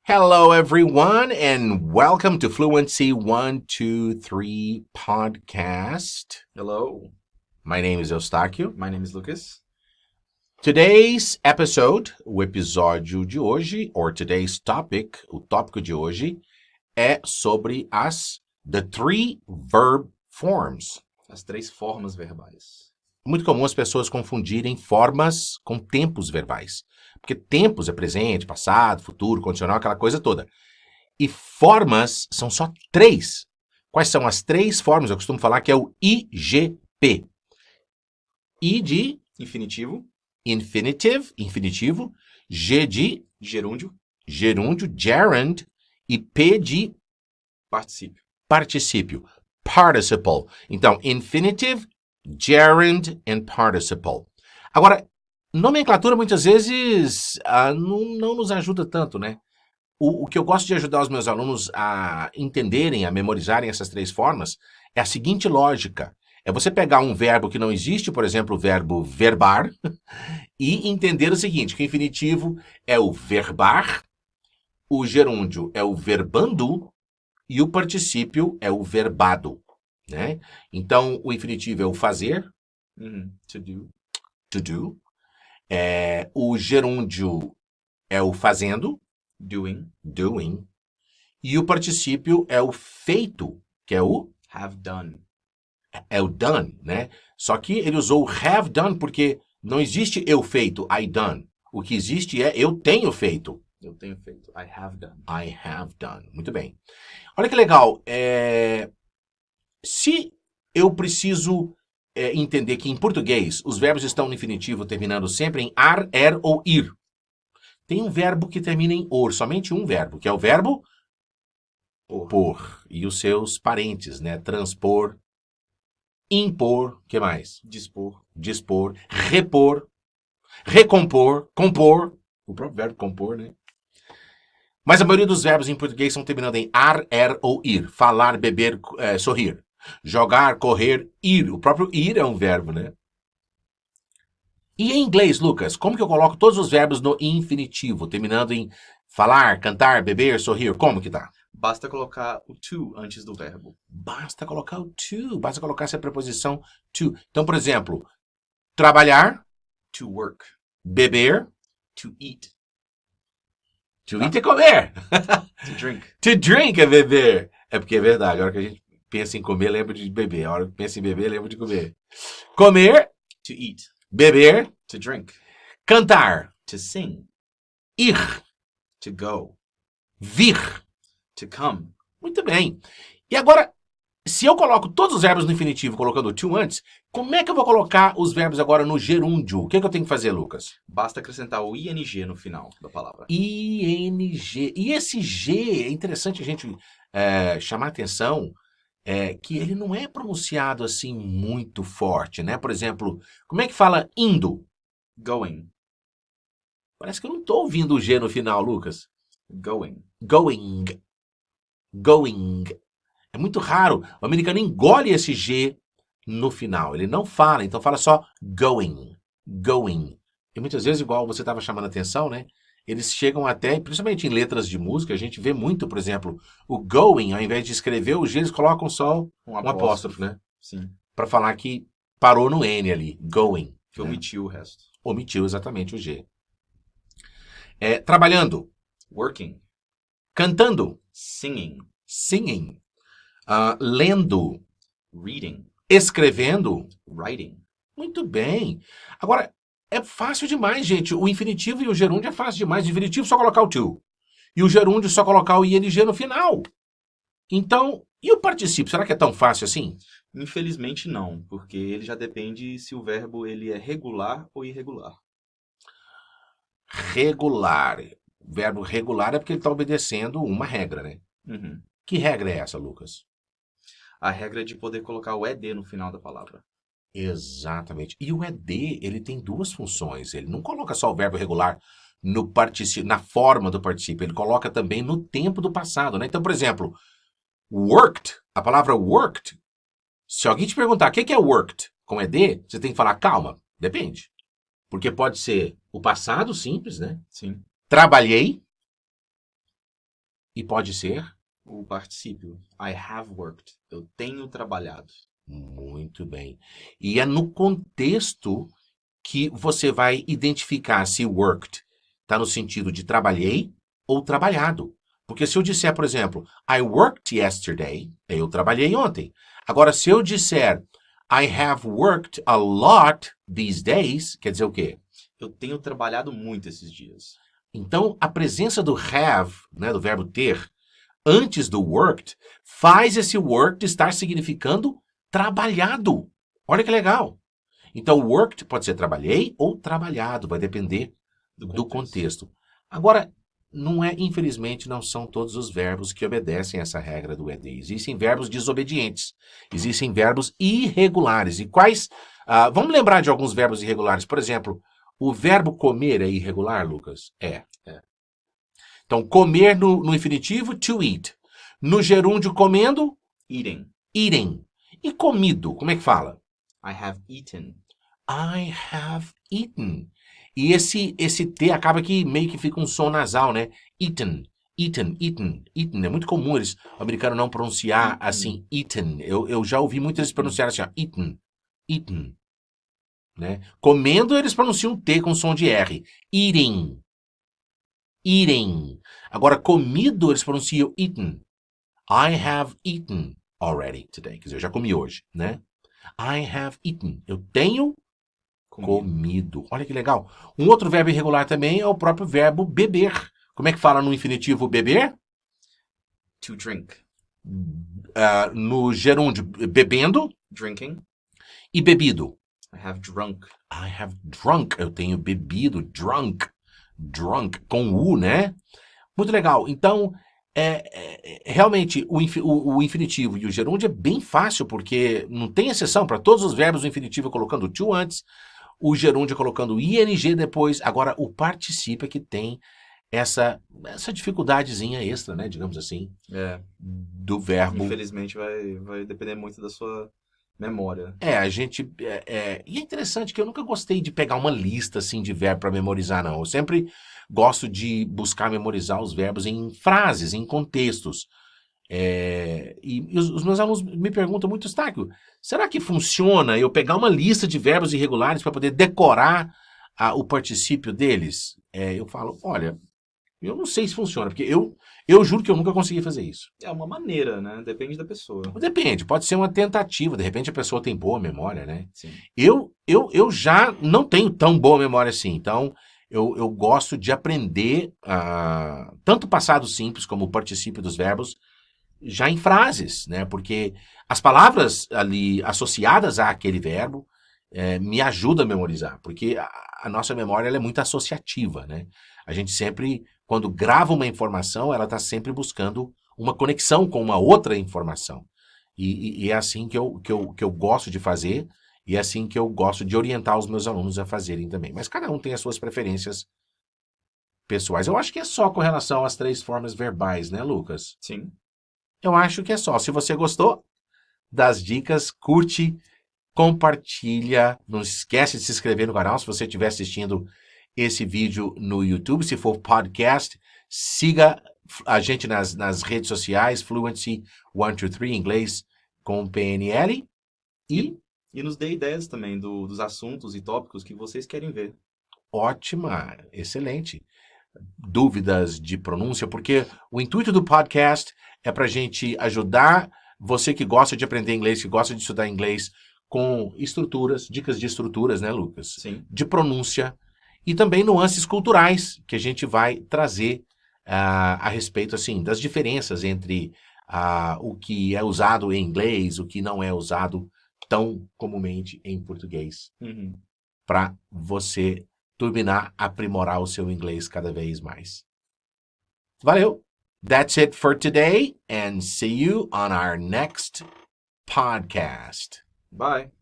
Hello, everyone, and welcome to Fluency 123 podcast. Hello, My name is Eustáquio. my name is Lucas. Today's episode, o episódio de hoje, or today's topic, o tópico de hoje, é sobre the three verb forms. As três formas verbais. Muito comum as pessoas confundirem formas com tempos verbais. Porque tempos é presente, passado, futuro, condicional, aquela coisa toda. E formas são só três. Quais são as três formas? Eu costumo falar que é o IGP. I de Infinitivo, infinitivo, G de gerúndio, gerund, e P de particípio. particípio, participle. Então, infinitive, gerund and participle. Agora, nomenclatura muitas vezes não nos ajuda tanto, né? O que eu gosto de ajudar os meus alunos a entenderem, a memorizarem essas três formas, é a seguinte lógica. É você pegar um verbo que não existe, por exemplo, o verbo verbar, e entender o seguinte, que o infinitivo é o verbar, o gerúndio é o verbando e o particípio é o verbado, né? Então, o infinitivo é o fazer, To do. to do. O gerúndio é o fazendo, Doing. doing. E o particípio é o feito, que é o Have done. done, né? Só que ele usou o have done porque não existe eu feito, I done. O que existe é eu tenho feito. Eu tenho feito. I have done. I have done. Muito bem. Olha que legal. Se eu preciso entender que em português os verbos estão no infinitivo terminando sempre em ar, er ou ir. Tem um verbo que termina em or, somente um verbo, que é o verbo por. E os seus parentes, né? Transpor, impor, que mais? Dispor. Repor, recompor, compor. O próprio verbo compor, né? Mas a maioria dos verbos em português são terminando em ar, er ou ir. Falar, beber, sorrir. Jogar, correr, ir. O próprio ir é um verbo, né? E em inglês, Lucas, como que eu coloco todos os verbos no infinitivo, terminando em falar, cantar, beber, sorrir? Como que tá? Basta colocar o to antes do verbo. Basta colocar o to, basta colocar essa preposição to. Então, por exemplo, trabalhar, To work. beber, To eat. to eat é comer. To drink. To drink é beber. É porque é verdade, a hora que a gente pensa em comer, lembra de beber. A hora que pensa em beber, lembra de comer. Comer, To eat. beber, To drink. cantar, To sing. ir, To go. vir. To come. Muito bem. E agora, se eu coloco todos os verbos no infinitivo colocando o to antes, como é que eu vou colocar os verbos agora no gerúndio? O que eu tenho que fazer, Lucas? Basta acrescentar o ing no final da palavra. ING. E esse G, é interessante a gente chamar atenção que ele não é pronunciado assim muito forte, né? Por exemplo, como é que fala indo? Going. Parece que eu não estou ouvindo o G no final, Lucas. Going. Going. Going. É muito raro. O americano engole esse G no final. Ele não fala, então fala só going. Going. E muitas vezes, igual você estava chamando a atenção, né? Eles chegam até, principalmente em letras de música, a gente vê muito, por exemplo, o going, ao invés de escrever o G, eles colocam só um apóstrofo, né? Sim. Para falar que parou no N ali. Going. Que omitiu o resto. Omitiu exatamente o G. Trabalhando. Working. Cantando. Singing. Singing. Lendo. Reading. Escrevendo. Writing. Muito bem. Agora, é fácil demais, gente. O infinitivo e o gerúndio é fácil demais. O infinitivo é só colocar o to. E o gerúndio é só colocar o ing no final. Então, e o particípio? Será que é tão fácil assim? Infelizmente não, porque ele já depende se o verbo ele é regular ou irregular. Regular. O verbo regular é porque ele está obedecendo uma regra, né? Uhum. Que regra é essa, Lucas? A regra é de poder colocar o ed no final da palavra. Exatamente. E o ed, ele tem duas funções. Ele não coloca só o verbo regular no particípio, na forma do particípio, ele coloca também no tempo do passado, né? Então, por exemplo, worked, a palavra worked, se alguém te perguntar o que é worked com ed, você tem que falar calma, depende. Porque pode ser o passado simples, né? Sim. Trabalhei, E pode ser? O particípio. I have worked. Eu tenho trabalhado. Muito bem. E é no contexto que você vai identificar se worked está no sentido de trabalhei ou trabalhado. Porque se eu disser, por exemplo, I worked yesterday, eu trabalhei ontem. Agora, se eu disser I have worked a lot these days, quer dizer o quê? Eu tenho trabalhado muito esses dias. Então, a presença do have, né, do verbo ter, antes do worked, faz esse worked estar significando trabalhado. Olha que legal. Então, worked pode ser trabalhei ou trabalhado, vai depender do contexto. Agora, infelizmente, não são todos os verbos que obedecem essa regra do ED. Existem verbos desobedientes, existem verbos irregulares. E quais? Vamos lembrar de alguns verbos irregulares. Por exemplo, o verbo comer é irregular, Lucas? É. Então, comer no infinitivo, to eat. No gerúndio, comendo, Eating. eating. E comido, como é que fala? I have eaten. I have eaten. E esse T acaba que meio que fica um som nasal, né? Eaten, eaten, eaten, eaten. É muito comum o americano não pronunciar Eaten. assim, eaten. Eu já ouvi muitos eles pronunciarem assim, ó, eaten, eaten. Né? Comendo, eles pronunciam T com som de R. Eating, eating. Agora, comido, eles pronunciam eaten. I have eaten already today. Quer dizer, eu já comi hoje, né? I have eaten. Eu tenho comido. Olha que legal. Um outro verbo irregular também é o próprio verbo beber. Como é que fala no infinitivo beber? To drink. No gerúndio, bebendo. Drinking. E bebido. I have drunk. I have drunk. Eu tenho bebido. Drunk. Drunk. Com U, né? Muito legal. Então, realmente, o infinitivo e o gerúndio é bem fácil, porque não tem exceção. Para todos os verbos, o infinitivo colocando to antes, o gerúndio colocando ing depois. Agora, o particípio é que tem essa dificuldadezinha extra, né? Digamos assim, do verbo. Infelizmente, vai depender muito da sua memória. E é interessante que eu nunca gostei de pegar uma lista assim de verbo para memorizar, não. Eu sempre gosto de buscar memorizar os verbos em frases, em contextos. E os meus alunos me perguntam muito, Eustáquio, será que funciona eu pegar uma lista de verbos irregulares para poder decorar o particípio deles? Eu falo, olha, eu não sei se funciona, porque eu juro que eu nunca consegui fazer isso. É uma maneira, né? Depende da pessoa. Depende, pode ser uma tentativa, de repente a pessoa tem boa memória, né? Sim. Eu já não tenho tão boa memória assim, então eu gosto de aprender tanto o passado simples como o particípio dos verbos já em frases, né? Porque as palavras ali associadas àquele verbo me ajudam a memorizar, porque a nossa memória ela é muito associativa, né? A gente sempre, quando grava uma informação, ela está sempre buscando uma conexão com uma outra informação. E é assim que eu gosto de fazer, e é assim que eu gosto de orientar os meus alunos a fazerem também. Mas cada um tem as suas preferências pessoais. Eu acho que é só com relação às 3 formas verbais, né, Lucas? Sim. Eu acho que é só. Se você gostou das dicas, curte, compartilha. Não esquece de se inscrever no canal se você estiver assistindo esse vídeo no YouTube. Se for podcast, siga a gente nas redes sociais, Fluency 123, inglês com PNL. E nos dê ideias também dos assuntos e tópicos que vocês querem ver. Ótima, excelente. Dúvidas de pronúncia, porque o intuito do podcast é para a gente ajudar você que gosta de aprender inglês, que gosta de estudar inglês, com estruturas, dicas de estruturas, né, Lucas? Sim. De pronúncia e também nuances culturais que a gente vai trazer a respeito, assim, das diferenças entre o que é usado em inglês, o que não é usado tão comumente em português, para você turbinar, aprimorar o seu inglês cada vez mais. Valeu! That's it for today, and see you on our next podcast. Bye!